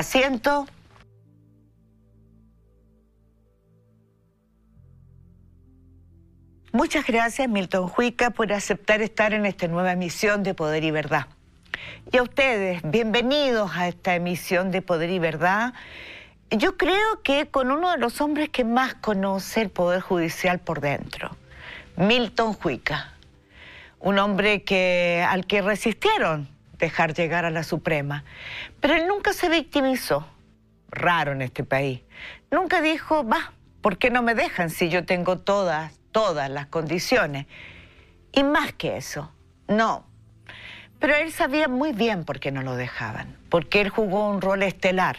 Asiento. Muchas gracias, Milton Juica, por aceptar estar en esta nueva emisión de Poder y Verdad. Y a ustedes, bienvenidos a esta emisión de Poder y Verdad. Yo creo que con uno de los hombres que más conoce el Poder Judicial por dentro, Milton Juica. Un hombre al que resistieron dejar llegar a la Suprema. Pero él nunca se victimizó. Raro en este país. Nunca dijo, ¿por qué no me dejan si yo tengo todas las condiciones? Y más que eso, no. Pero él sabía muy bien por qué no lo dejaban. Porque él jugó un rol estelar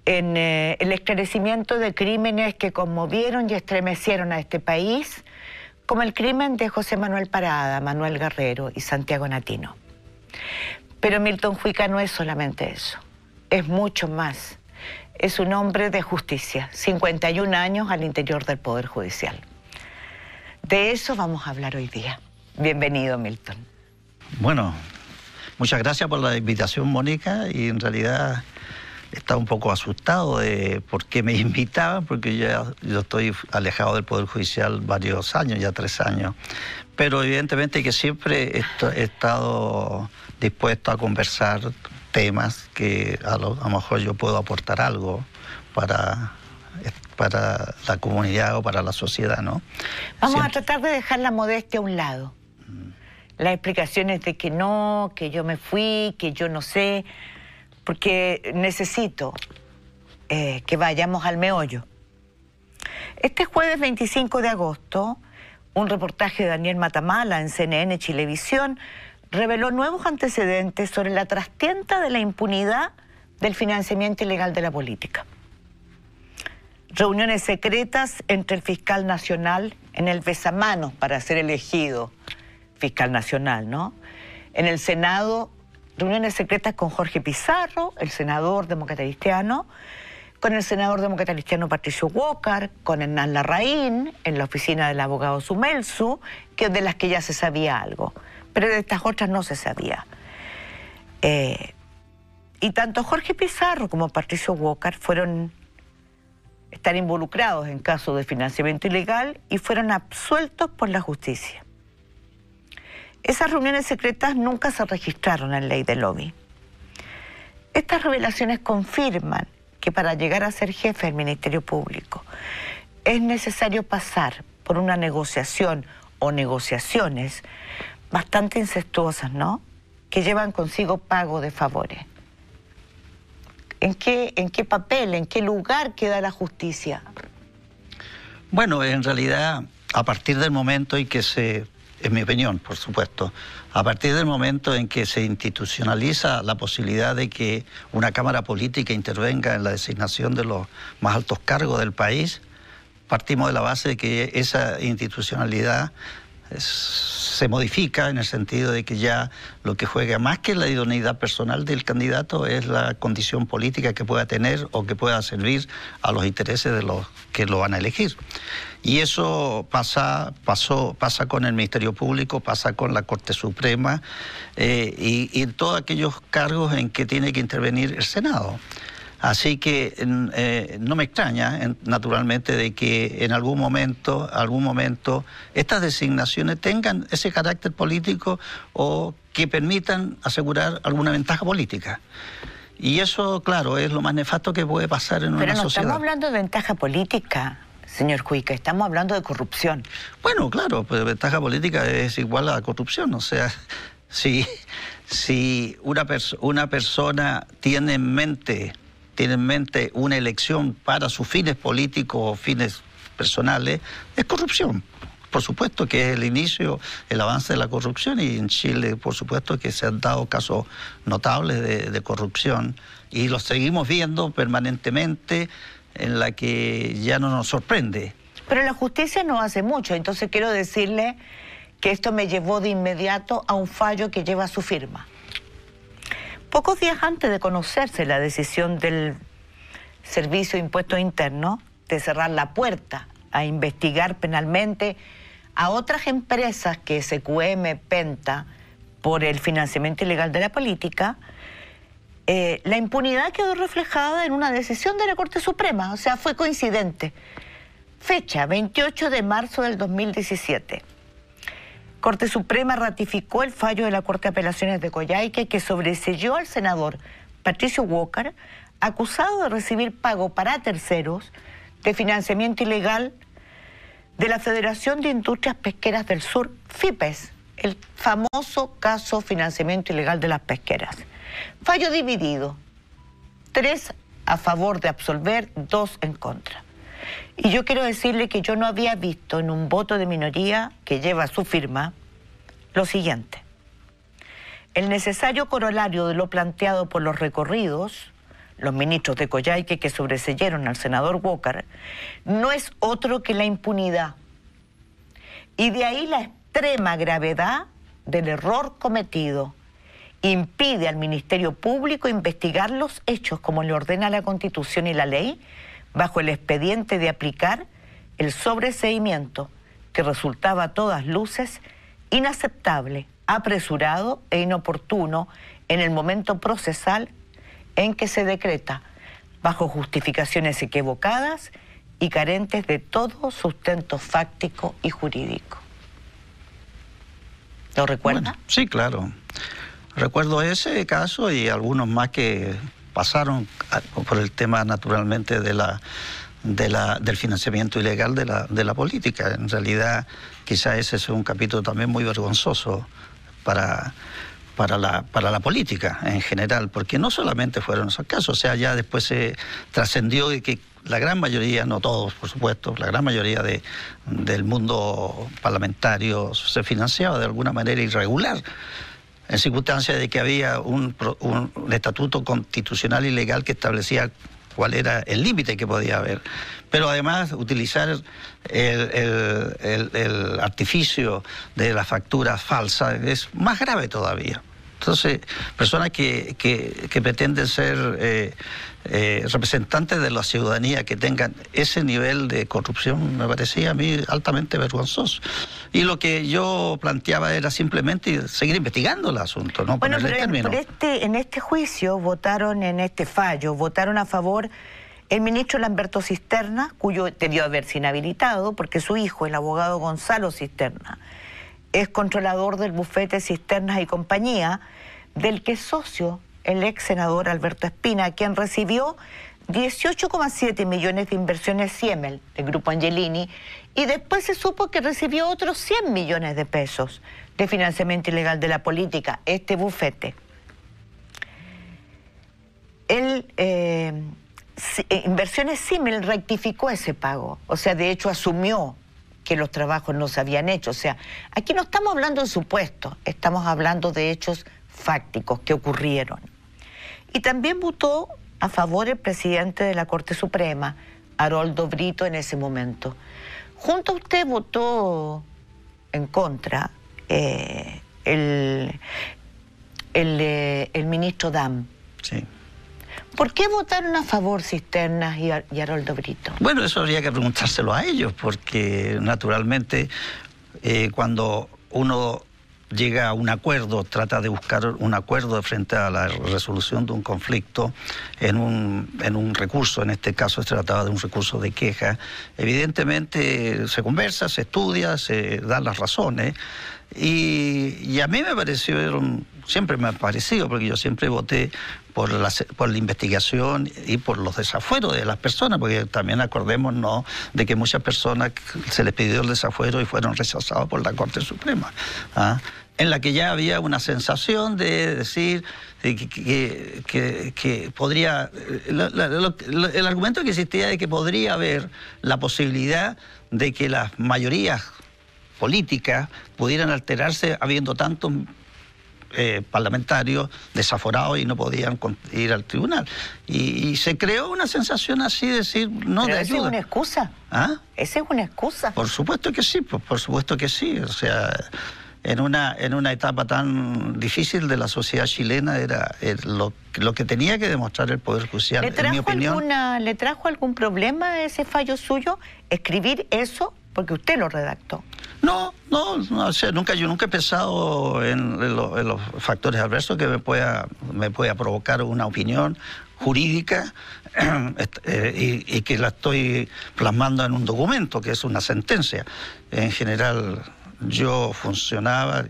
en el esclarecimiento de crímenes que conmovieron y estremecieron a este país, como el crimen de José Manuel Parada, Manuel Guerrero y Santiago Natino. Pero Milton Juica no es solamente eso, es mucho más. Es un hombre de justicia, 51 años al interior del Poder Judicial. De eso vamos a hablar hoy día. Bienvenido, Milton. Bueno, muchas gracias por la invitación, Mónica, y en realidad estaba un poco asustado de por qué me invitaban, porque yo estoy alejado del Poder Judicial varios años, ya 3 años. Pero evidentemente que siempre he estado dispuesto a conversar temas que a lo mejor yo puedo aportar algo para la comunidad o para la sociedad, ¿no? Vamos a tratar de dejar la modestia a un lado. Las explicaciones de que no, que yo me fui, que yo no sé, porque necesito que vayamos al meollo. Este jueves 25 de agosto, un reportaje de Daniel Matamala en CNN Chilevisión reveló nuevos antecedentes sobre la trastienda de la impunidad del financiamiento ilegal de la política. Reuniones secretas entre el fiscal nacional en el besamanos para ser elegido fiscal nacional, ¿no? En el Senado, reuniones secretas con Jorge Pizarro, el senador demócrata cristiano, con el senador demócrata cristiano Patricio Walker, con Hernán Larraín, en la oficina del abogado Sumelsu, de las que ya se sabía algo, pero de estas otras no se sabía. Y tanto Jorge Pizarro como Patricio Walker están involucrados en casos de financiamiento ilegal y fueron absueltos por la justicia. Esas reuniones secretas nunca se registraron en ley de lobby. Estas revelaciones confirman que para llegar a ser jefe del Ministerio Público es necesario pasar por una negociación o negociaciones bastante incestuosas, ¿no? Que llevan consigo pago de favores. ¿En qué papel, en qué lugar queda la justicia? Bueno, en realidad, a partir del momento en que en mi opinión, por supuesto, a partir del momento en que se institucionaliza la posibilidad de que una Cámara Política intervenga en la designación de los más altos cargos del país, partimos de la base de que esa institucionalidad se modifica en el sentido de que ya lo que juega más que la idoneidad personal del candidato es la condición política que pueda tener o que pueda servir a los intereses de los que lo van a elegir. Y eso pasa con el Ministerio Público, pasa con la Corte Suprema y en todos aquellos cargos en que tiene que intervenir el Senado. Así que no me extraña, naturalmente, de que en algún momento estas designaciones tengan ese carácter político o que permitan asegurar alguna ventaja política. Y eso, claro, es lo más nefasto que puede pasar en una sociedad. Pero no estamos hablando de ventaja política, señor Juica, estamos hablando de corrupción. Bueno, claro, pues ventaja política es igual a corrupción, o sea, si una persona tiene en mente una elección para sus fines políticos o fines personales, es corrupción. Por supuesto que es el inicio, el avance de la corrupción, y en Chile, por supuesto que se han dado casos notables de corrupción y los seguimos viendo permanentemente, en la que ya no nos sorprende. Pero la justicia no hace mucho, entonces quiero decirle que esto me llevó de inmediato a un fallo que lleva su firma. Pocos días antes de conocerse la decisión del Servicio de Impuestos Internos de cerrar la puerta a investigar penalmente a otras empresas que SQM, Penta, por el financiamiento ilegal de la política, La impunidad quedó reflejada en una decisión de la Corte Suprema, o sea, fue coincidente. Fecha, 28 de marzo del 2017. Corte Suprema ratificó el fallo de la Corte de Apelaciones de Coyhaique que sobreseyó al senador Patricio Walker, acusado de recibir pago para terceros de financiamiento ilegal de la Federación de Industrias Pesqueras del Sur, FIPES, el famoso caso financiamiento ilegal de las pesqueras. Fallo dividido, 3 a favor de absolver, 2 en contra. Y yo quiero decirle que yo no había visto en un voto de minoría que lleva su firma lo siguiente. El necesario corolario de lo planteado por los recorridos, los ministros de Coyhaique que sobreseyeron al senador Walker, no es otro que la impunidad. Y de ahí la extrema gravedad del error cometido. Impide al Ministerio Público investigar los hechos como le ordena la Constitución y la ley, bajo el expediente de aplicar el sobreseimiento que resultaba a todas luces inaceptable, apresurado e inoportuno en el momento procesal en que se decreta, bajo justificaciones equivocadas y carentes de todo sustento fáctico y jurídico. ¿Lo recuerda? Bueno, sí, claro. Recuerdo ese caso y algunos más que pasaron por el tema, naturalmente, del financiamiento ilegal de la política. En realidad, quizá ese es un capítulo también muy vergonzoso para la política en general, porque no solamente fueron esos casos, o sea, ya después se trascendió de que la gran mayoría, no todos, por supuesto, la gran mayoría del mundo parlamentario se financiaba de alguna manera irregular, en circunstancias de que había un estatuto constitucional y legal que establecía cuál era el límite que podía haber. Pero además utilizar el artificio de la factura falsa es más grave todavía. Entonces, personas que pretenden ser representantes de la ciudadanía que tengan ese nivel de corrupción me parecía a mí altamente vergonzoso. Y lo que yo planteaba era simplemente seguir investigando el asunto, ¿no? Bueno, pero en este juicio votaron, en este fallo, votaron a favor el ministro Lamberto Cisterna, cuyo debió haberse inhabilitado porque su hijo, el abogado Gonzalo Cisterna, es controlador del bufete Cisternas y Compañía, del que es socio el ex senador Alberto Espina, quien recibió 18,7 millones de inversiones Siemel del Grupo Angelini, y después se supo que recibió otros 100 millones de pesos de financiamiento ilegal de la política, este bufete. Inversiones Siemel rectificó ese pago, o sea, de hecho asumió que los trabajos no se habían hecho. O sea, aquí no estamos hablando de supuestos, estamos hablando de hechos fácticos que ocurrieron. Y también votó a favor el presidente de la Corte Suprema, Haroldo Brito, en ese momento. Junto a usted votó en contra el ministro Dam. Sí. ¿Por qué votaron a favor Cisternas y Haroldo Brito? Bueno, eso habría que preguntárselo a ellos, porque naturalmente cuando uno llega a un acuerdo, trata de buscar un acuerdo frente a la resolución de un conflicto en un recurso, en este caso se trataba de un recurso de queja, evidentemente se conversa, se estudia, se dan las razones, y a mí me pareció, siempre me ha parecido, porque yo siempre voté por la investigación y por los desafueros de las personas, porque también acordémonos de que muchas personas se les pidió el desafuero y fueron rechazados por la Corte Suprema, en la que ya había una sensación de decir que podría, el argumento que existía de que podría haber la posibilidad de que las mayorías políticas pudieran alterarse habiendo tantos parlamentarios desaforados y no podían ir al tribunal. Y se creó una sensación así de decir, no, ¿pero de esa ayuda. es una excusa? ¿Ah? ¿Esa es una excusa? Por supuesto que sí, por supuesto que sí. O sea, en una etapa tan difícil de la sociedad chilena era lo que tenía que demostrar el Poder Judicial, en mi opinión. ¿Le trajo algún problema ese fallo suyo? ¿Escribir eso porque usted lo redactó. No, o sea, yo nunca he pensado en los factores adversos que me pueda provocar una opinión jurídica y que la estoy plasmando en un documento, que es una sentencia. En general, yo funcionaba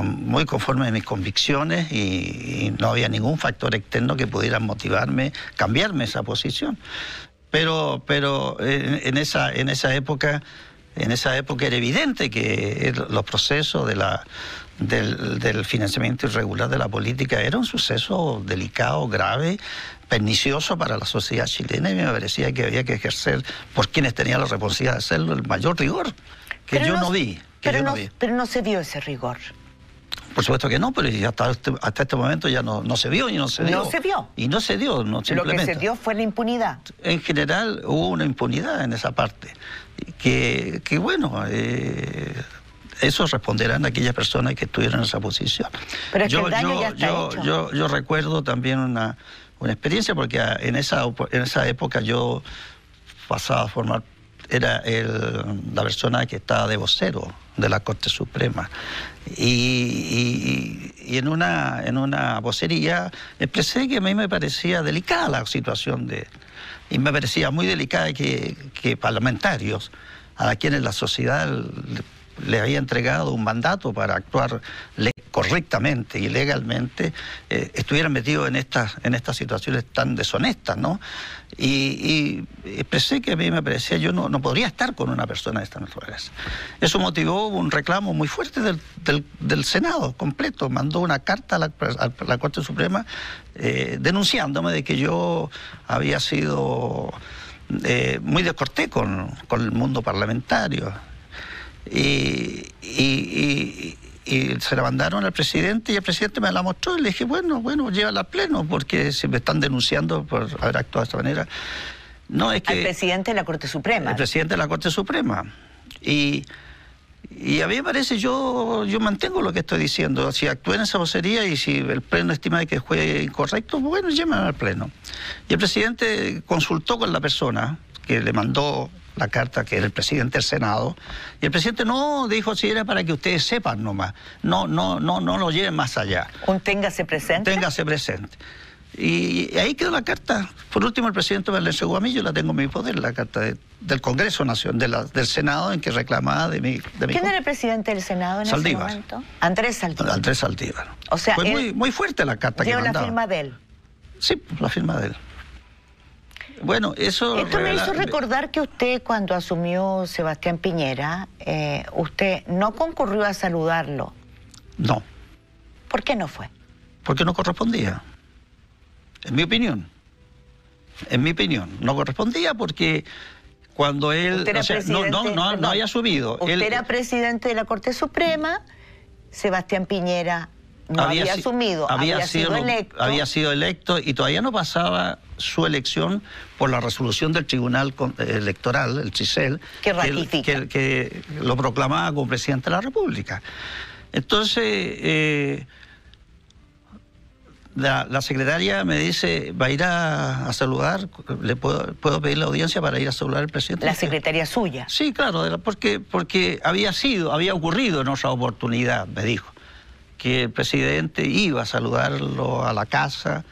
muy conforme a mis convicciones y no había ningún factor externo que pudiera motivarme, cambiarme esa posición. Pero en esa época era evidente que los procesos del financiamiento irregular de la política era un suceso delicado, grave, pernicioso para la sociedad chilena, y me parecía que había que ejercer, por quienes tenían la responsabilidad de hacerlo, el mayor rigor, que yo no vi. Pero no se vio ese rigor. Por supuesto que no, pero hasta este momento ya no se vio y no se dio. No se vio. Y no se dio, no simplemente. Lo que se dio fue la impunidad. En general hubo una impunidad en esa parte. Que bueno, eso responderán a aquellas personas que estuvieron en esa posición. Pero es que el daño ya está hecho. Yo recuerdo también una experiencia, porque en esa época yo pasaba a formar, era la persona que estaba de vocero de la Corte Suprema. Y en una vocería expresé que a mí me parecía delicada la situación y me parecía muy delicada que parlamentarios a quienes la sociedad le había entregado un mandato para actuar correctamente y legalmente, estuvieran metidos en estas situaciones tan deshonestas, ¿no? Y expresé que a mí me parecía, yo no podría estar con una persona de esta naturaleza. Eso motivó un reclamo muy fuerte del Senado completo. Mandó una carta a la Corte Suprema denunciándome de que yo había sido muy descortés con el mundo parlamentario. Y se la mandaron al presidente, y el presidente me la mostró y le dije, bueno, llévala al pleno, porque si me están denunciando por haber actuado de esta manera. No, es que al presidente de la Corte Suprema. El presidente de la Corte Suprema. Y a mí me parece, yo mantengo lo que estoy diciendo. Si actué en esa vocería y si el pleno estima que fue incorrecto, bueno, llévenme al pleno. Y el presidente consultó con la persona que le mandó la carta, que era el presidente del Senado, y el presidente no dijo, si era para que ustedes sepan nomás, no lo lleven más allá. Un téngase presente. Téngase presente. Y ahí quedó la carta. Por último, el presidente me la entregó a mí, yo la tengo en mi poder, la carta del Congreso Nacional, del Senado, en que reclamaba de mi ¿Quién era el presidente del Senado en Saldívar. ese momento? Andrés Saldívar. Andrés Saldívar. O sea, fue muy fuerte la carta que mandaba. ¿Lleva la firma de él? Sí, la firma de él. Bueno, esto me hizo recordar que usted, cuando asumió Sebastián Piñera, usted no concurrió a saludarlo. No. ¿Por qué no fue? Porque no correspondía. En mi opinión. No correspondía porque cuando él... Usted era presidente, no había subido. Usted era presidente de la Corte Suprema, Sebastián Piñera no había asumido, había sido electo. Había sido electo y todavía no pasaba su elección por la resolución del Tribunal Electoral, el CHISEL, que ratifica. Que lo proclamaba como presidente de la República. Entonces, la secretaria me dice, ¿va a ir a saludar? ¿Le puedo pedir la audiencia para ir a saludar al presidente? ¿La secretaria suya? Sí, claro, porque había ocurrido en otra oportunidad, me dijo, que el presidente iba a saludarlo a la casa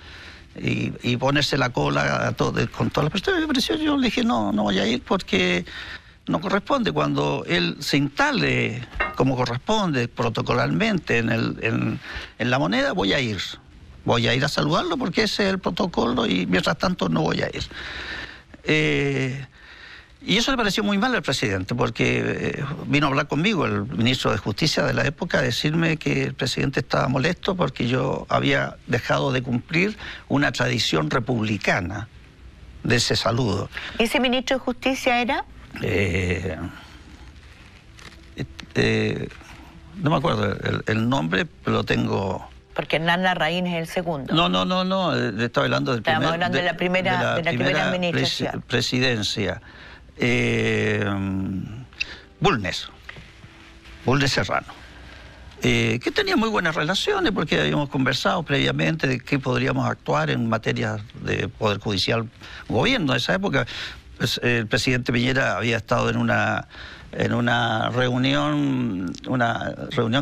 y ponerse la cola con todas las personas. Me pareció, yo le dije, no voy a ir porque no corresponde. Cuando él se instale como corresponde, protocolarmente en la Moneda, voy a ir a saludarlo porque ese es el protocolo y mientras tanto no voy a ir. Y eso le pareció muy mal al presidente, porque vino a hablar conmigo el ministro de Justicia de la época, a decirme que el presidente estaba molesto porque yo había dejado de cumplir una tradición republicana de ese saludo. ¿Ese ministro de Justicia era? No me acuerdo el nombre, pero lo tengo... Porque Hernán Larraín es el segundo. No, estaba hablando del Estamos hablando de la primera administración. Presidencia. Bulnes Serrano, que tenía muy buenas relaciones porque habíamos conversado previamente de qué podríamos actuar en materia de Poder Judicial, gobierno de esa época. pues, el presidente Piñera había estado en una reunión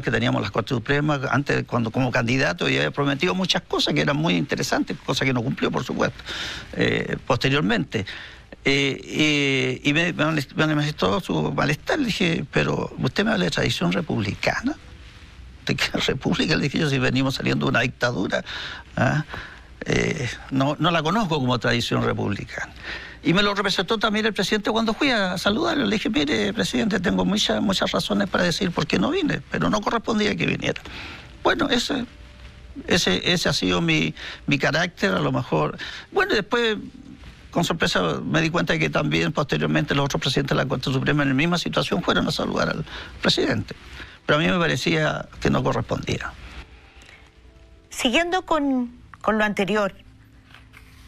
que teníamos las Cortes Supremas antes, cuando como candidato, y había prometido muchas cosas que eran muy interesantes, cosas que no cumplió, por supuesto, posteriormente. Y me manifestó su malestar. Le dije, pero usted me habla de tradición republicana. ¿De qué república? Le dije yo, si venimos saliendo de una dictadura. No la conozco como tradición republicana. Y me lo representó también el presidente cuando fui a saludarlo. Le dije, mire, presidente, tengo muchas razones para decir por qué no vine, pero no correspondía que viniera. Bueno, ese ha sido mi carácter, a lo mejor. Bueno, después, con sorpresa, me di cuenta de que también posteriormente los otros presidentes de la Corte Suprema en la misma situación fueron a saludar al presidente. Pero a mí me parecía que no correspondía. Siguiendo con lo anterior,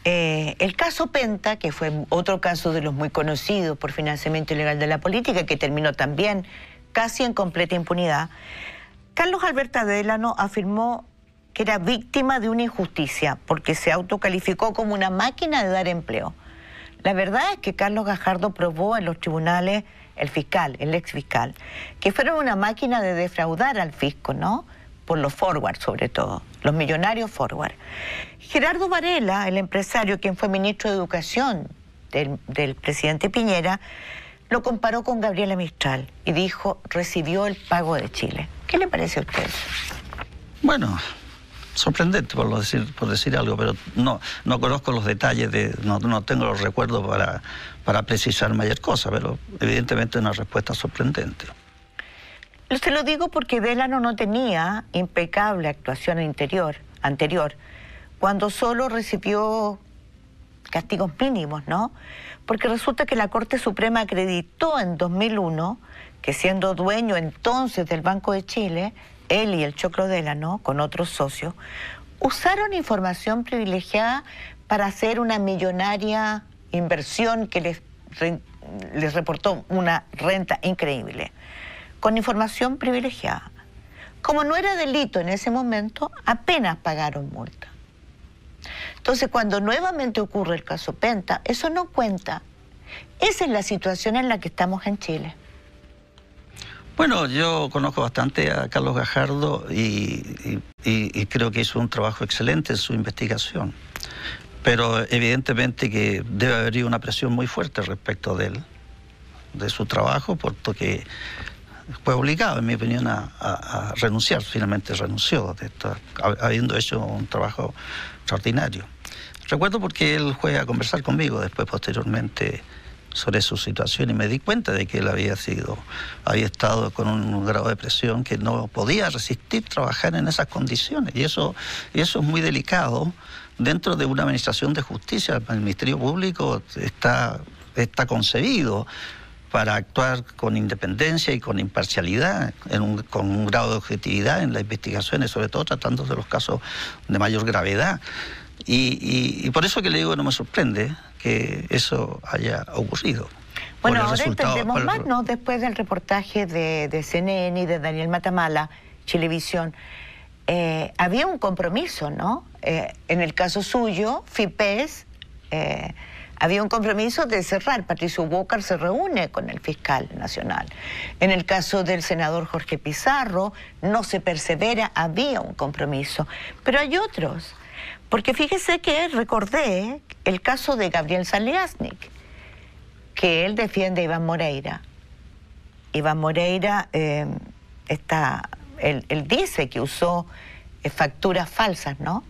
el caso Penta, que fue otro caso de los muy conocidos por financiamiento ilegal de la política, que terminó también casi en completa impunidad, Carlos Alberto Delano afirmó que era víctima de una injusticia porque se autocalificó como una máquina de dar empleo. La verdad es que Carlos Gajardo probó en los tribunales, el ex fiscal, que fueron una máquina de defraudar al fisco, ¿no? Por los forward, sobre todo, los millonarios forward. Gerardo Varela, el empresario, quien fue ministro de Educación del presidente Piñera, lo comparó con Gabriela Mistral y dijo, recibió el pago de Chile. ¿Qué le parece a usted? Bueno, sorprendente por decir algo, pero no conozco los detalles, no tengo los recuerdos para precisar mayor cosa, pero evidentemente una respuesta sorprendente. Se lo digo porque Delano no tenía impecable actuación anterior, cuando solo recibió castigos mínimos, ¿no? Porque resulta que la Corte Suprema acreditó en 2001 que, siendo dueño entonces del Banco de Chile, él y el Choclo Delano, con otros socios, usaron información privilegiada para hacer una millonaria inversión que les reportó una renta increíble, con información privilegiada. Como no era delito en ese momento, apenas pagaron multa. Entonces, cuando nuevamente ocurre el caso Penta, eso no cuenta. Esa es la situación en la que estamos en Chile. Bueno, yo conozco bastante a Carlos Gajardo y creo que hizo un trabajo excelente en su investigación. Pero evidentemente que debe haber habido una presión muy fuerte respecto de su trabajo, porque fue obligado, en mi opinión, a renunciar. Finalmente renunció, habiendo hecho un trabajo extraordinario. Recuerdo porque él fue a conversar conmigo después, posteriormente, sobre su situación, y me di cuenta de que él había estado con un grado de presión que no podía resistir trabajar en esas condiciones. Y eso es muy delicado dentro de una administración de justicia. El Ministerio Público está concebido para actuar con independencia y con imparcialidad, con un grado de objetividad en las investigaciones, sobre todo tratándose de los casos de mayor gravedad. Y por eso que le digo, no me sorprende que eso haya ocurrido. Bueno, ahora entendemos más, ¿no? Después del reportaje de CNN y de Daniel Matamala, Chilevisión, había un compromiso, ¿no? En el caso suyo, FIPES, había un compromiso de cerrar. Patricio Bócar se reúne con el fiscal nacional. En el caso del senador Jorge Pizarro, no se persevera, había un compromiso. Pero hay otros. Porque fíjese que recordé el caso de Gabriel Saliasnik, que él defiende a Iván Moreira. Iván Moreira, él dice que usó facturas falsas, ¿no?,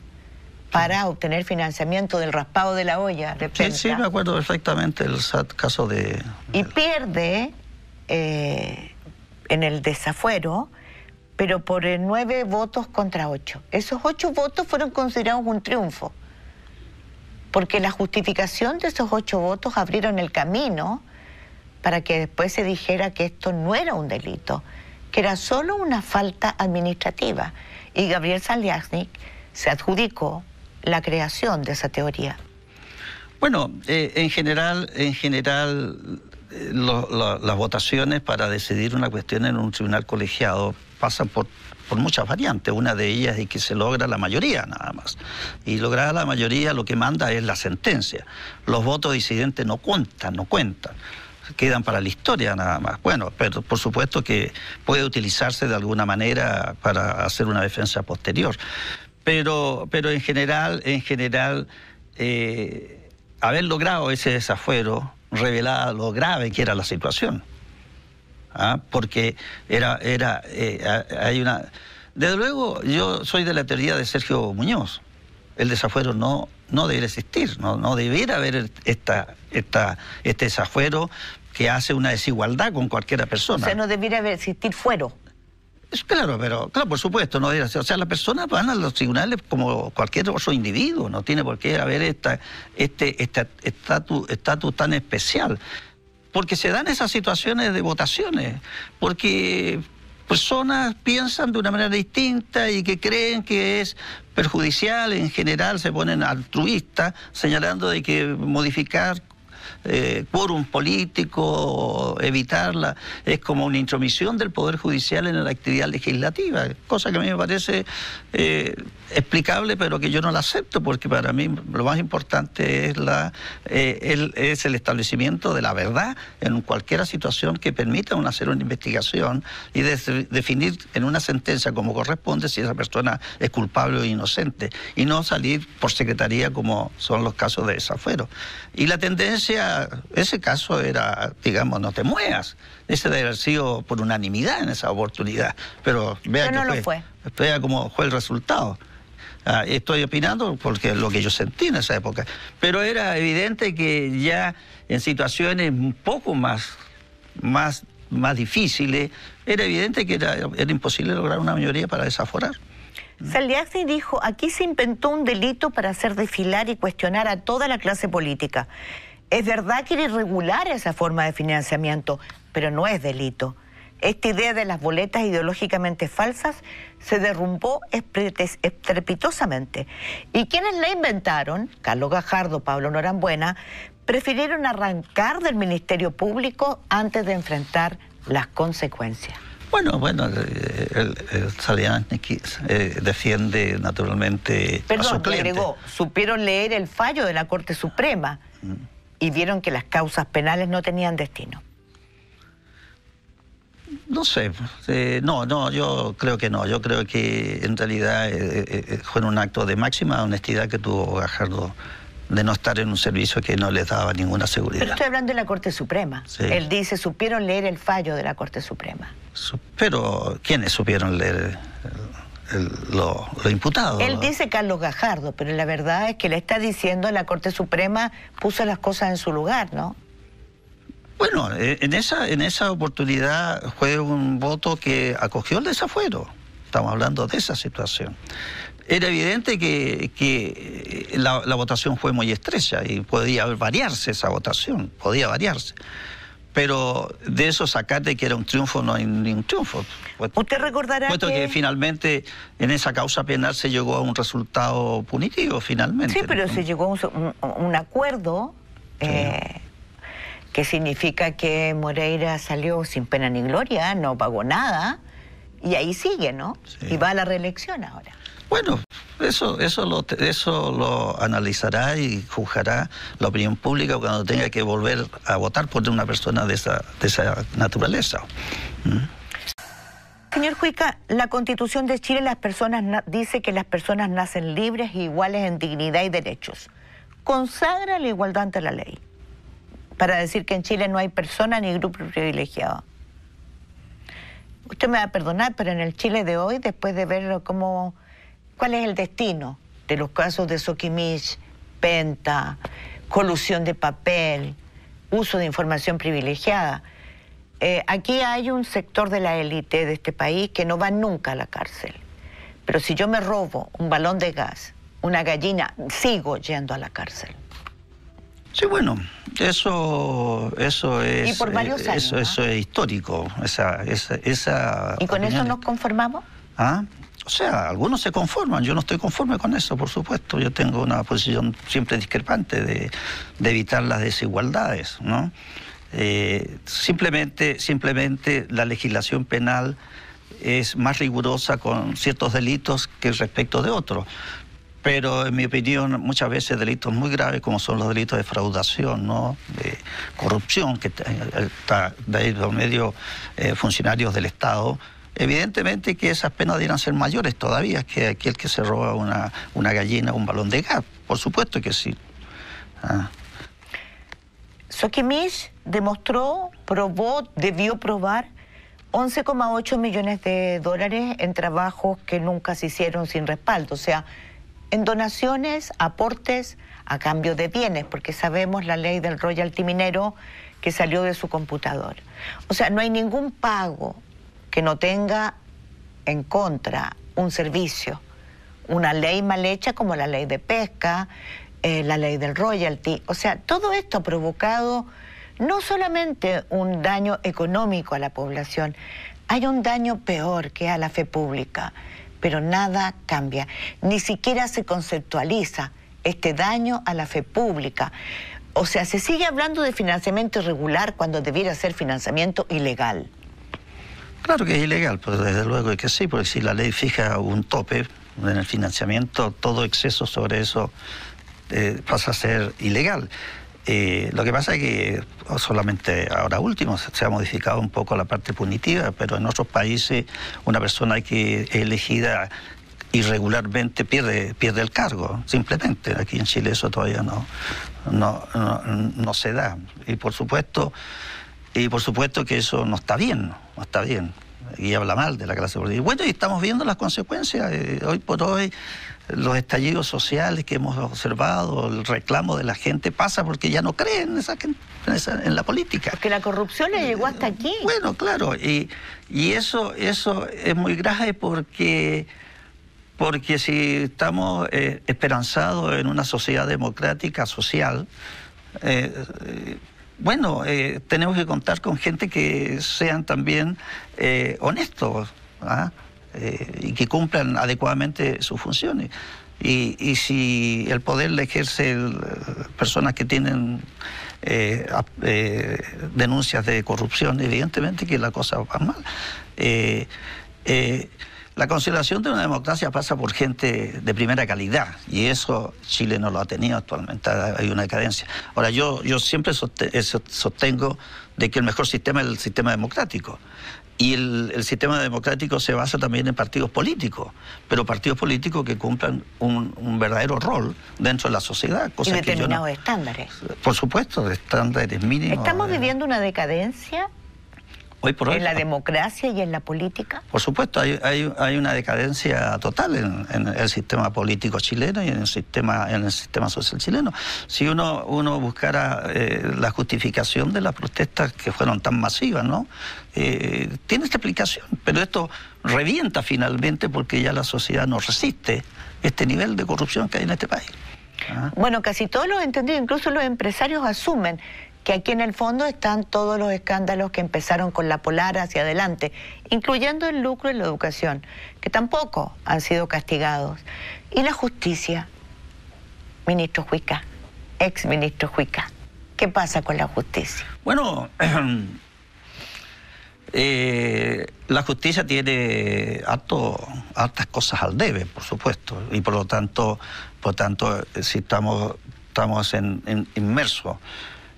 para obtener financiamiento del raspado de la olla de Penta. Sí, me acuerdo perfectamente del caso de... Y pierde en el desafuero, pero por 9 votos contra 8. Esos 8 votos fueron considerados un triunfo, porque la justificación de esos 8 votos abrieron el camino para que después se dijera que esto no era un delito, que era solo una falta administrativa. Y Gabriel Saliasnik se adjudicó la creación de esa teoría. Bueno, en general las votaciones para decidir una cuestión en un tribunal colegiado pasan por muchas variantes. Una de ellas es que se logra la mayoría nada más. Y lograr la mayoría lo que manda es la sentencia. Los votos disidentes no cuentan. Quedan para la historia nada más. Bueno, pero por supuesto que puede utilizarse de alguna manera para hacer una defensa posterior. Pero en general, haber logrado ese desafuero revelaba lo grave que era la situación. Porque hay una... Desde luego, yo soy de la teoría de Sergio Muñoz. El desafuero no debería existir, no debiera haber este desafuero que hace una desigualdad con cualquier persona. O sea, no debiera existir fuero. Claro, por supuesto, no debería ser. O sea, las personas van a los tribunales como cualquier otro individuo, no tiene por qué haber este estatus tan especial. Porque se dan esas situaciones de votaciones, porque personas piensan de una manera distinta y que creen que es perjudicial, en general se ponen altruistas, señalando de que modificar quórum político, evitarla, es como una intromisión del Poder Judicial en la actividad legislativa, cosa que a mí me parece explicable, pero que yo no la acepto, porque para mí lo más importante es el establecimiento de la verdad en cualquier situación que permita hacer una investigación y definir en una sentencia como corresponde si esa persona es culpable o inocente, y no salir por secretaría como son los casos de desafuero. Y la tendencia, ese caso era, digamos, no te muevas. Ese debe haber sido por unanimidad en esa oportunidad, pero vea vea cómo fue el resultado. Estoy opinando porque es lo que yo sentí en esa época, pero era evidente que ya en situaciones un poco más difíciles, era evidente que era imposible lograr una mayoría para desaforar. Salliaxi dijo, aquí se inventó un delito para hacer desfilar y cuestionar a toda la clase política. Es verdad que era irregular esa forma de financiamiento, pero no es delito. Esta idea de las boletas ideológicamente falsas se derrumbó estrepitosamente. Y quienes la inventaron, Carlos Gajardo, Pablo Norambuena, prefirieron arrancar del Ministerio Público antes de enfrentar las consecuencias. Bueno, el Salliaxi defiende naturalmente a su cliente. Agregó, supieron leer el fallo de la Corte Suprema y vieron que las causas penales no tenían destino. No sé, no, yo creo que no. Yo creo que en realidad fue un acto de máxima honestidad que tuvo Gajardo de no estar en un servicio que no les daba ninguna seguridad. Pero estoy hablando de la Corte Suprema. Sí. Él dice, supieron leer el fallo de la Corte Suprema. Pero, ¿quiénes supieron leer lo imputado? Él dice Carlos Gajardo, pero la verdad es que le está diciendo la Corte Suprema puso las cosas en su lugar, ¿no? Bueno, en esa oportunidad fue un voto que acogió el desafuero. Estamos hablando de esa situación. Era evidente que la votación fue muy estrecha y podía variarse esa votación, podía variarse. Pero de eso sacar de que era un triunfo no hay ningún triunfo. Usted recordará puesto que finalmente en esa causa penal se llegó a un resultado punitivo, finalmente. Sí, pero se llegó a un acuerdo que significa que Moreira salió sin pena ni gloria, no pagó nada, y ahí sigue, ¿no? Sí. Y va a la reelección ahora. Bueno, eso lo analizará y juzgará la opinión pública cuando tenga que volver a votar por una persona de esa naturaleza. Señor Juica, la Constitución de Chile dice que las personas nacen libres e iguales en dignidad y derechos. Consagra la igualdad ante la ley, para decir que en Chile no hay persona ni grupo privilegiado. Usted me va a perdonar, pero en el Chile de hoy, después de ver cuál es el destino de los casos de Soquimich, Penta, colusión de papel, uso de información privilegiada, aquí hay un sector de la élite de este país que no va nunca a la cárcel. Pero si yo me robo un balón de gas, una gallina, sigo yendo a la cárcel. Sí, bueno, eso es... Y por varios años, eso es histórico, esa ¿Y con eso nos conformamos? O sea, algunos se conforman, yo no estoy conforme con eso, por supuesto. Yo tengo una posición siempre discrepante de evitar las desigualdades, ¿no? Simplemente la legislación penal es más rigurosa con ciertos delitos que respecto de otros. Pero en mi opinión muchas veces delitos muy graves como son los delitos de fraudación, ¿no? De corrupción, que está de ahí por medio funcionarios del Estado, evidentemente que esas penas deberían ser mayores todavía que aquel que se roba una gallina o un balón de gas, por supuesto que sí. Soquimich demostró, probó, debió probar 11,8 millones de dólares en trabajos que nunca se hicieron sin respaldo, o sea, en donaciones, aportes a cambio de bienes, porque sabemos la ley del royalty minero que salió de su computador. O sea, no hay ningún pago que no tenga en contra un servicio, una ley mal hecha como la ley de pesca, la ley del royalty. O sea, todo esto ha provocado no solamente un daño económico a la población, hay un daño peor que a la fe pública. Pero nada cambia, ni siquiera se conceptualiza este daño a la fe pública. O sea, se sigue hablando de financiamiento irregular cuando debiera ser financiamiento ilegal. Claro que es ilegal, pues desde luego que sí, porque si la ley fija un tope en el financiamiento, todo exceso sobre eso pasa a ser ilegal. Lo que pasa es que solamente ahora último se ha modificado un poco la parte punitiva, pero en otros países una persona que es elegida irregularmente pierde el cargo, simplemente. Aquí en Chile eso todavía no se da. Y por supuesto que eso no está bien, no está bien. Y habla mal de la clase política. Bueno, y estamos viendo las consecuencias. Hoy por hoy los estallidos sociales que hemos observado, el reclamo de la gente pasa porque ya no creen en la política. Porque la corrupción le llegó hasta aquí. Bueno, claro, y eso es muy grave porque si estamos esperanzados en una sociedad democrática, social, tenemos que contar con gente que sean también honestos, y que cumplan adecuadamente sus funciones. Y si el poder le ejerce personas que tienen denuncias de corrupción, evidentemente que la cosa va mal. La consideración de una democracia pasa por gente de primera calidad, y eso Chile no lo ha tenido actualmente, hay una decadencia. Ahora, yo siempre sostengo de que el mejor sistema es el sistema democrático. Y el sistema democrático se basa también en partidos políticos, pero partidos políticos que cumplan un verdadero rol dentro de la sociedad. Y determinados estándares. Por supuesto, estándares mínimos. ¿Estamos viviendo una decadencia hoy por hoy en la democracia y en la política? Por supuesto, hay una decadencia total en el sistema político chileno y en el sistema social chileno. Si uno buscara la justificación de las protestas que fueron tan masivas, ¿no? Tiene esta explicación, pero esto revienta finalmente porque ya la sociedad no resiste este nivel de corrupción que hay en este país. Bueno, casi todos los entendidos, incluso los empresarios asumen que aquí en el fondo están todos los escándalos que empezaron con la Polar hacia adelante, incluyendo el lucro en la educación, que tampoco han sido castigados. Y la justicia, ministro Huica, exministro Huica, ¿qué pasa con la justicia? Bueno, la justicia tiene hartas cosas al debe, por supuesto, y por lo tanto si estamos inmersos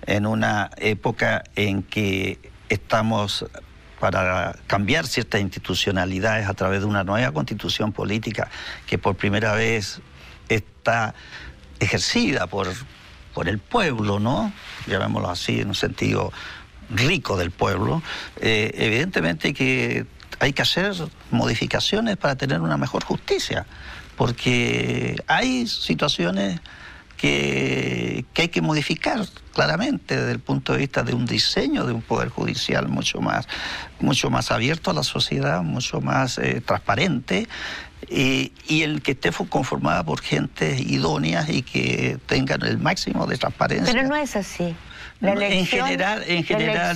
en una época en que estamos para cambiar ciertas institucionalidades a través de una nueva constitución política que por primera vez está ejercida por el pueblo, ¿no? Llamémoslo así, en un sentido rico del pueblo. Evidentemente que hay que hacer modificaciones para tener una mejor justicia, porque hay situaciones que hay que modificar claramente desde el punto de vista de un diseño de un poder judicial mucho más abierto a la sociedad, mucho más transparente, y el que esté conformada por gente idóneas y que tengan el máximo de transparencia. Pero no es así. En general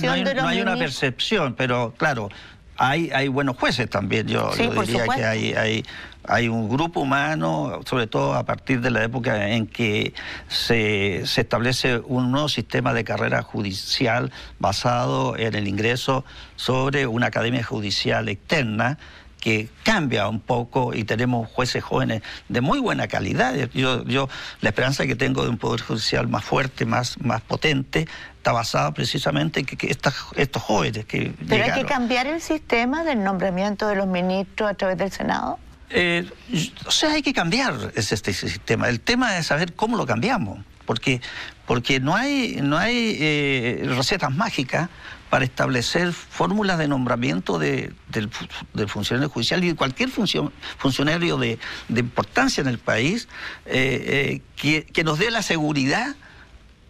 no hay una percepción, pero claro, hay buenos jueces también. Yo diría que hay un grupo humano, sobre todo a partir de la época en que se establece un nuevo sistema de carrera judicial basado en el ingreso sobre una academia judicial externa, que cambia un poco y tenemos jueces jóvenes de muy buena calidad. Yo la esperanza que tengo de un poder judicial más fuerte, más potente, está basada precisamente en que estos jóvenes que ¿Pero llegaron. hay que cambiar el sistema del nombramiento de los ministros a través del Senado? O sea, hay que cambiar este sistema. El tema es saber cómo lo cambiamos, porque no hay recetas mágicas para establecer fórmulas de nombramiento del funcionario judicial y de cualquier funcionario de importancia en el país que nos dé la seguridad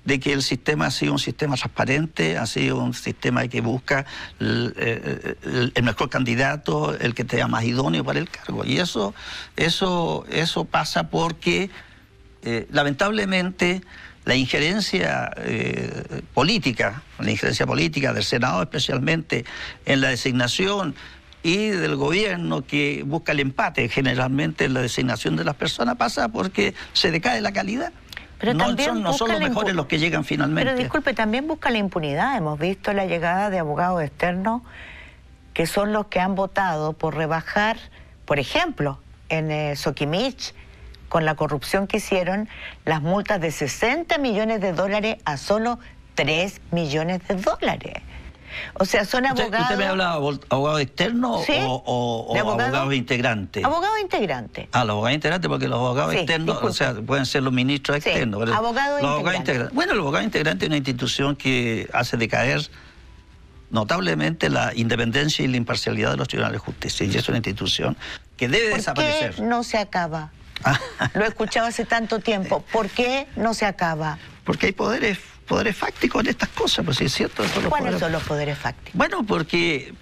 de que el sistema ha sido un sistema transparente, ha sido un sistema que busca el mejor candidato, el que sea más idóneo para el cargo. Y eso pasa porque, lamentablemente, la injerencia política del Senado especialmente, en la designación y del gobierno que busca el empate generalmente en la designación de las personas, pasa porque se decae la calidad. Pero no son los mejores los que llegan finalmente. Pero disculpe, también busca la impunidad. Hemos visto la llegada de abogados externos que son los que han votado por rebajar, por ejemplo, en Soquimich, con la corrupción que hicieron, las multas de $60 millones a solo $3 millones. O sea, son abogados... ¿Usted me habla de abogados externos o abogados integrantes? Abogados integrantes. Los abogados integrantes, porque los abogados externos, o sea, pueden ser los ministros externos. Pero abogados integrantes. Bueno, el abogado integrante es una institución que hace decaer notablemente la independencia y la imparcialidad de los tribunales de justicia, y es una institución que debe desaparecer. ¿Por qué no se acaba? Lo he escuchado hace tanto tiempo. ¿Por qué no se acaba? Porque hay poderes fácticos en estas cosas, pues sí es cierto. ¿Cuáles son los poderes fácticos? Bueno, porque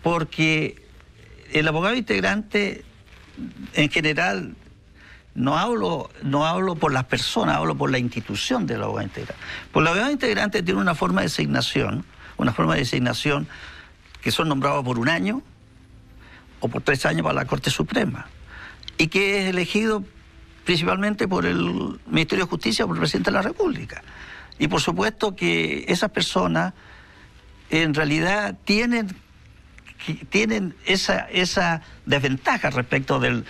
el abogado integrante, en general, no hablo por las personas, hablo por la institución del abogado integrante. Pues el abogado integrante tiene una forma de designación que son nombrados por 1 año o por 3 años para la Corte Suprema, y que es elegido principalmente por el Ministerio de Justicia o por el Presidente de la República. Y por supuesto que esas personas en realidad tienen esa desventaja respecto del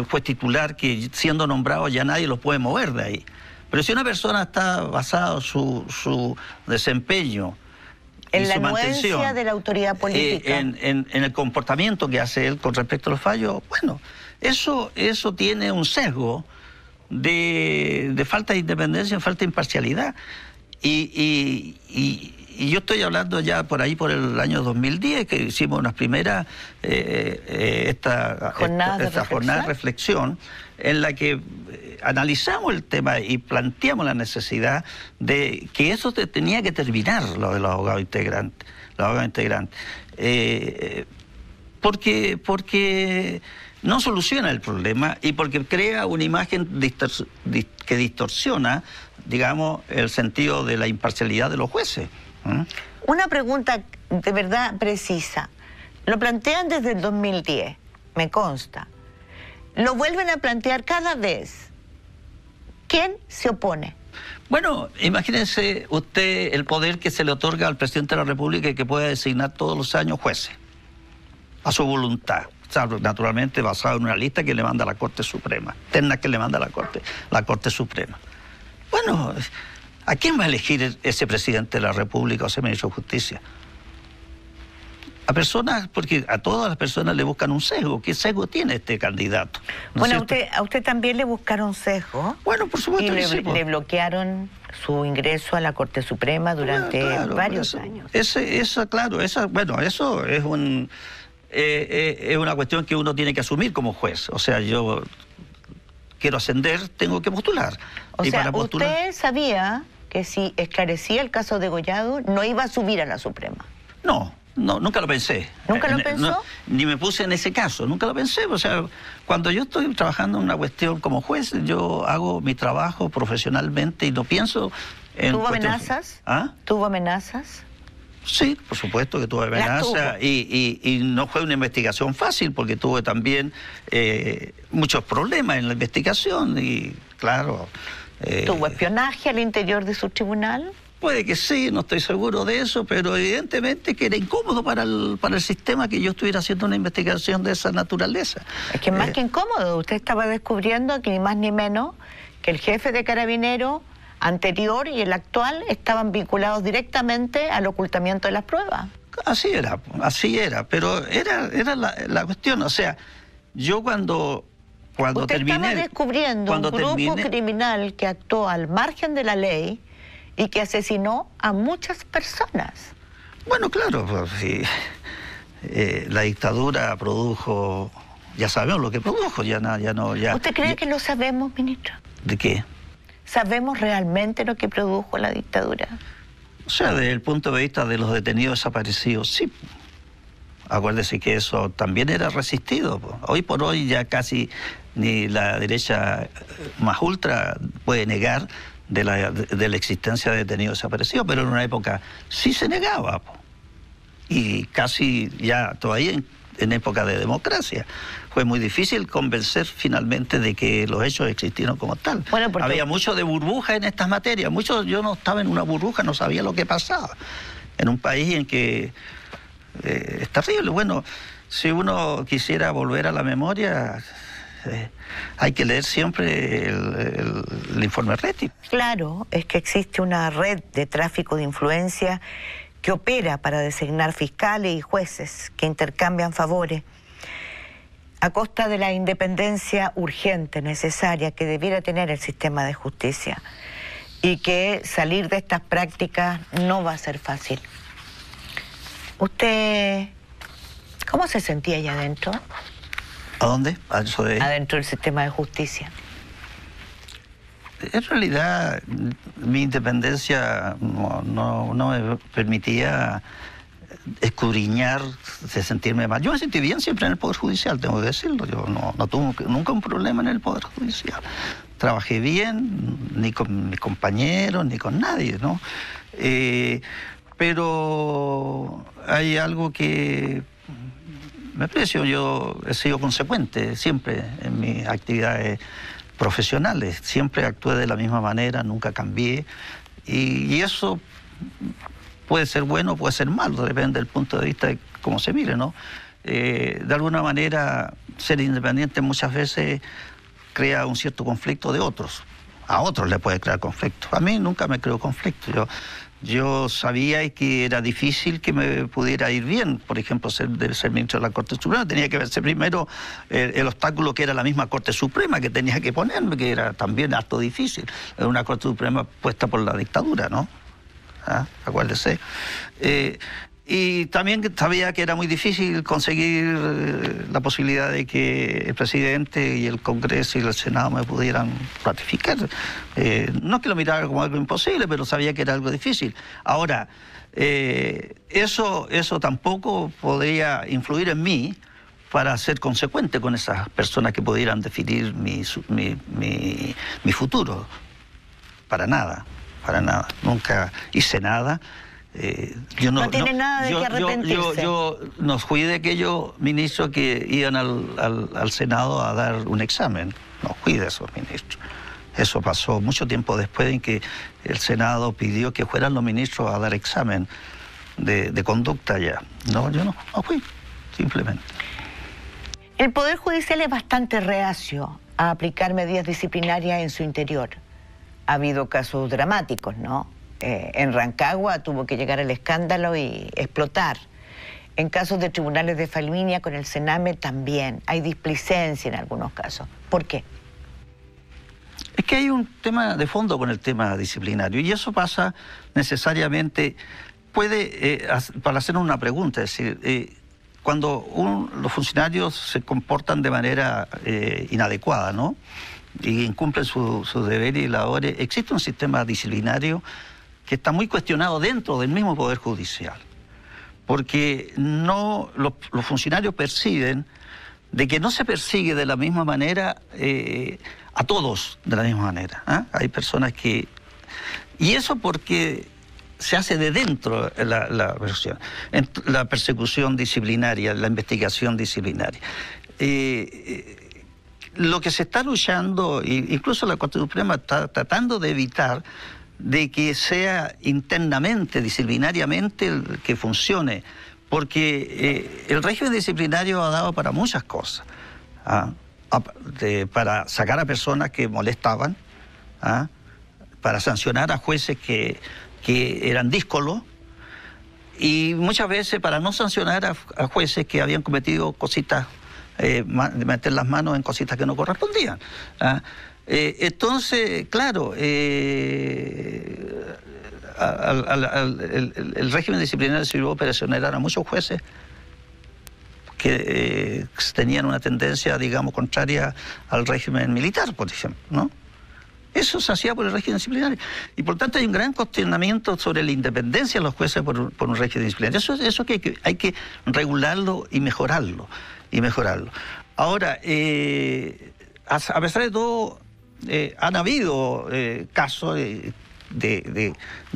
juez titular, que siendo nombrado ya nadie los puede mover de ahí. Pero si una persona está basado su desempeño en y la su mantención anuencia de la autoridad política, en el comportamiento que hace él con respecto a los fallos, bueno, eso tiene un sesgo de falta de independencia, falta de imparcialidad. Y yo estoy hablando ya por ahí por el año 2010, que hicimos unas primeras jornada de reflexión, en la que analizamos el tema y planteamos la necesidad de que eso tenía que terminar, lo de los abogados integrantes. Porque no soluciona el problema y porque crea una imagen que distorsiona, digamos, el sentido de la imparcialidad de los jueces. Una pregunta de verdad precisa. Lo plantean desde el 2010, me consta. Lo vuelven a plantear cada vez. ¿Quién se opone? Bueno, imagínense usted el poder que se le otorga al presidente de la República y que puede designar todos los años jueces a su voluntad. Naturalmente basado en una lista que le manda la Corte Suprema, terna que le manda la Corte Suprema. Bueno, ¿a quién va a elegir ese presidente de la República o ese ministro de Justicia? A personas, porque a todas las personas le buscan un sesgo. ¿Qué sesgo tiene este candidato? Bueno, a usted también le buscaron sesgo. Bueno, por supuesto que sí. Le bloquearon su ingreso a la Corte Suprema durante varios años. Eso es una cuestión que uno tiene que asumir como juez. O sea, yo quiero ascender, tengo que postular. O sea, usted sabía que si esclarecía el caso de Degollado, no iba a subir a la Suprema. No, nunca lo pensé. ¿Nunca lo pensó? Ni me puse en ese caso, nunca lo pensé. O sea, cuando yo estoy trabajando en una cuestión como juez, yo hago mi trabajo profesionalmente y no pienso en... ¿Tuvo amenazas? ¿Ah? ¿Tuvo amenazas? Sí, por supuesto que tuve amenaza y no fue una investigación fácil porque tuve también muchos problemas en la investigación y claro... ¿Tuvo espionaje al interior de su tribunal? Puede que sí, no estoy seguro de eso, pero evidentemente que era incómodo para el sistema que yo estuviera haciendo una investigación de esa naturaleza. Es que más que incómodo, usted estaba descubriendo que ni más ni menos que el jefe de Carabineros anterior y el actual estaban vinculados directamente al ocultamiento de las pruebas. Así era, pero era la cuestión, o sea, yo cuando terminé... Usted estaba descubriendo un grupo criminal que actuó al margen de la ley y que asesinó a muchas personas. Bueno, claro, pues, sí, la dictadura produjo, ya sabemos lo que produjo, ya no... ¿Usted cree que lo sabemos, ministro? ¿De qué? ¿Sabemos realmente lo que produjo la dictadura? O sea, desde el punto de vista de los detenidos desaparecidos, sí. Acuérdese que eso también era resistido. Hoy por hoy ya casi ni la derecha más ultra puede negar de la existencia de detenidos desaparecidos, pero en una época sí se negaba. Y casi ya todavía en época de democracia. Fue muy difícil convencer finalmente de que los hechos existieron como tal. Bueno, había mucho de burbuja en estas materias. Yo no estaba en una burbuja, no sabía lo que pasaba. En un país en que es terrible. Bueno, si uno quisiera volver a la memoria, hay que leer siempre el informe Reti. Claro, es que existe una red de tráfico de influencia que opera para designar fiscales y jueces que intercambian favores a costa de la independencia urgente, necesaria, que debiera tener el sistema de justicia, y que salir de estas prácticas no va a ser fácil. ¿Usted cómo se sentía allá adentro? ¿A dónde? Adentro del sistema de justicia. En realidad, mi independencia no me permitía escudriñar, de sentirme mal. Yo me sentí bien siempre en el Poder Judicial, tengo que decirlo. Yo no tuve nunca un problema en el Poder Judicial. Trabajé bien, ni con mis compañeros, ni con nadie, ¿no? Pero hay algo que me aprecio. Yo he sido consecuente siempre en mis actividades profesionales. Siempre actué de la misma manera, nunca cambié. Y eso puede ser bueno, puede ser malo, depende del punto de vista de cómo se mire, ¿no? De alguna manera, ser independiente muchas veces crea un cierto conflicto de otros. A otros le puede crear conflicto. A mí nunca me creó conflicto. Yo sabía que era difícil que me pudiera ir bien. Por ejemplo, ser ministro de la Corte Suprema, tenía que verse primero el obstáculo que era la misma Corte Suprema, que tenía que ponerme, que era también harto difícil. Era una Corte Suprema puesta por la dictadura, ¿no? Acuérdese. Y también sabía que era muy difícil conseguir la posibilidad de que el presidente y el Congreso y el Senado me pudieran ratificar. No que lo mirara como algo imposible, pero sabía que era algo difícil. Ahora, eso tampoco podría influir en mí para ser consecuente con esas personas que pudieran definir mi futuro. Para nada. Nunca hice nada. No tiene nada de que arrepentirse. Yo nos fui de aquellos ministros que iban al Senado a dar un examen. No fui de esos ministros. Eso pasó mucho tiempo después en que el Senado pidió que fueran los ministros a dar examen de conducta ya. No, yo no fui, simplemente. El Poder Judicial es bastante reacio a aplicar medidas disciplinarias en su interior. Ha habido casos dramáticos, ¿no? En Rancagua tuvo que llegar al escándalo y explotar. En casos de tribunales de familia con el Sename también. Hay displicencia en algunos casos. ¿Por qué? Es que hay un tema de fondo con el tema disciplinario y eso pasa necesariamente, para hacer una pregunta, es decir, cuando los funcionarios se comportan de manera inadecuada, ¿no? Y incumplen sus deberes y labores, existe un sistema disciplinario que está muy cuestionado dentro del mismo Poder Judicial, porque los funcionarios perciben de que no se persigue de la misma manera a todos de la misma manera. Hay personas que... Y eso porque se hace de dentro la persecución disciplinaria, la investigación disciplinaria. Lo que se está luchando, incluso la Corte Suprema está tratando de evitar de que sea internamente, disciplinariamente, que funcione, porque el régimen disciplinario ha dado para muchas cosas, para sacar a personas que molestaban, para sancionar a jueces que eran díscolos, y muchas veces para no sancionar a jueces que habían cometido cositas, meter las manos en cositas que no correspondían. Entonces, claro, el régimen disciplinario sirvió para exonerar a muchos jueces que tenían una tendencia, digamos, contraria al régimen militar, por ejemplo, ¿no? Eso se hacía por el régimen disciplinario. Y por tanto hay un gran cuestionamiento sobre la independencia de los jueces por un régimen disciplinario. Eso que hay que regularlo y mejorarlo. Ahora, a pesar de todo, han habido casos de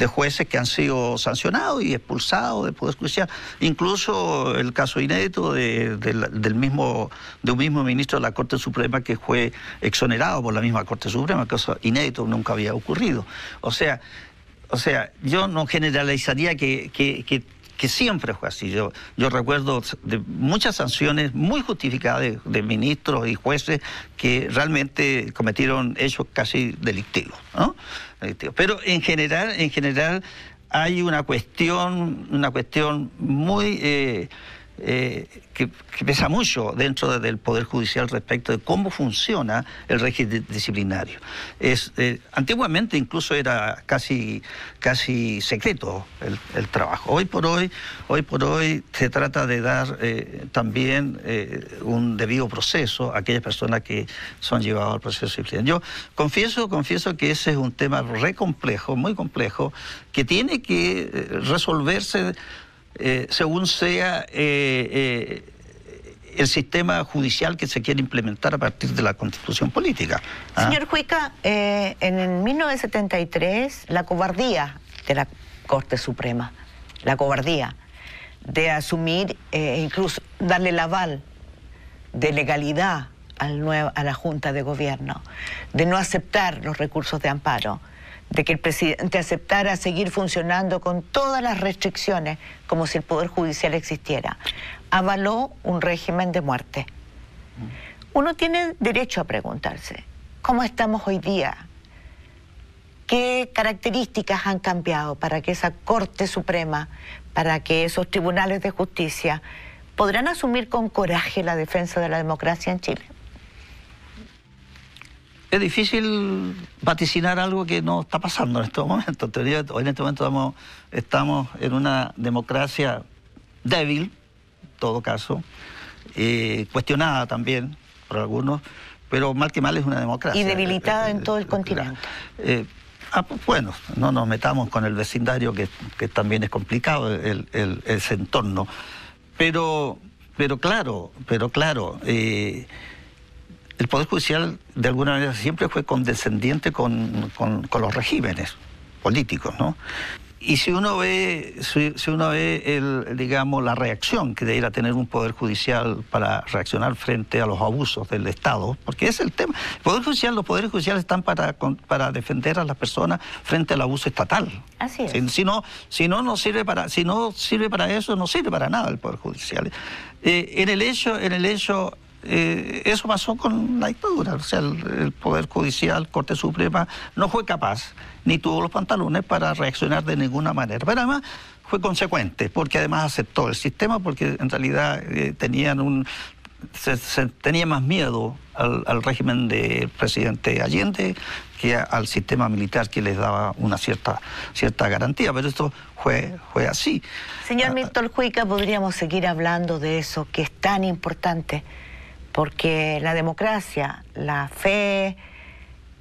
jueces que han sido sancionados y expulsados del Poder Judicial. Incluso el caso inédito de un mismo ministro de la Corte Suprema que fue exonerado por la misma Corte Suprema, caso inédito, nunca había ocurrido. O sea, yo no generalizaría que siempre fue así. Yo recuerdo de muchas sanciones muy justificadas de ministros y jueces que realmente cometieron hechos casi delictivos, ¿no? Pero en general hay una cuestión muy que pesa mucho dentro del Poder Judicial respecto de cómo funciona el régimen disciplinario. Antiguamente incluso era casi secreto el trabajo. Hoy por hoy se trata de dar también un debido proceso a aquellas personas que son llevadas al proceso disciplinario. Yo confieso que ese es un tema re complejo, muy complejo, que tiene que resolverse según sea el sistema judicial que se quiere implementar a partir de la Constitución política. Señor Juica, en el 1973, la cobardía de la Corte Suprema, la cobardía de asumir, incluso darle el aval de legalidad a la Junta de Gobierno, de no aceptar los recursos de amparo, de que el presidente aceptara seguir funcionando con todas las restricciones, como si el Poder Judicial existiera, avaló un régimen de muerte. Uno tiene derecho a preguntarse, ¿cómo estamos hoy día? ¿Qué características han cambiado para que esa Corte Suprema, para que esos tribunales de justicia podrán asumir con coraje la defensa de la democracia en Chile? Es difícil vaticinar algo que no está pasando en estos momentos. En este momento estamos en una democracia débil, en todo caso, cuestionada también por algunos, pero mal que mal es una democracia. Y debilitada en todo el continente. Bueno, no nos metamos con el vecindario, que también es complicado ese entorno. Pero claro, el Poder Judicial de alguna manera siempre fue condescendiente con los regímenes políticos, ¿no? Y si uno ve, digamos, la reacción que debería tener un Poder Judicial para reaccionar frente a los abusos del Estado, porque ese es el tema. Los poderes judiciales están para defender a las personas frente al abuso estatal. Así es. Si no sirve para eso, no sirve para nada el Poder Judicial. En el hecho eso pasó con la dictadura. O sea, el Poder Judicial, Corte Suprema, no fue capaz, ni tuvo los pantalones para reaccionar de ninguna manera. Pero además fue consecuente, porque además aceptó el sistema, porque en realidad tenía más miedo al régimen del presidente Allende que al sistema militar, que les daba una cierta garantía. Pero esto fue así. Señor Milton Juica, podríamos seguir hablando de eso, que es tan importante, porque la democracia, la fe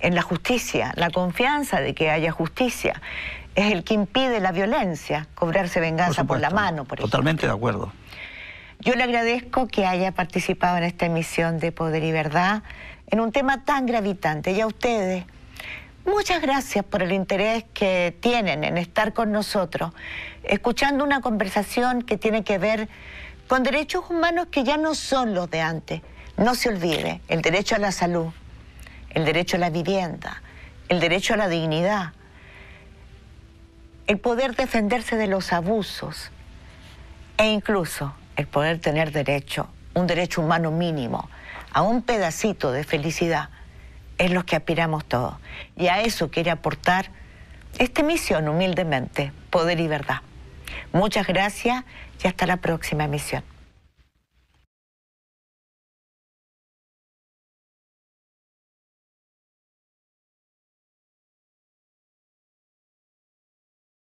en la justicia, la confianza de que haya justicia, es el que impide la violencia, cobrarse venganza por la mano, por ejemplo. Totalmente de acuerdo. Yo le agradezco que haya participado en esta emisión de Poder y Verdad en un tema tan gravitante. Y a ustedes, Muchas gracias por el interés que tienen en estar con nosotros, escuchando una conversación que tiene que ver con derechos humanos que ya no son los de antes. No se olvide, el derecho a la salud, el derecho a la vivienda, el derecho a la dignidad, el poder defenderse de los abusos e incluso el poder tener derecho, un derecho humano mínimo, a un pedacito de felicidad. Es lo que aspiramos todos. Y a eso quiere aportar esta emisión humildemente, Poder y Verdad. Muchas gracias y hasta la próxima emisión.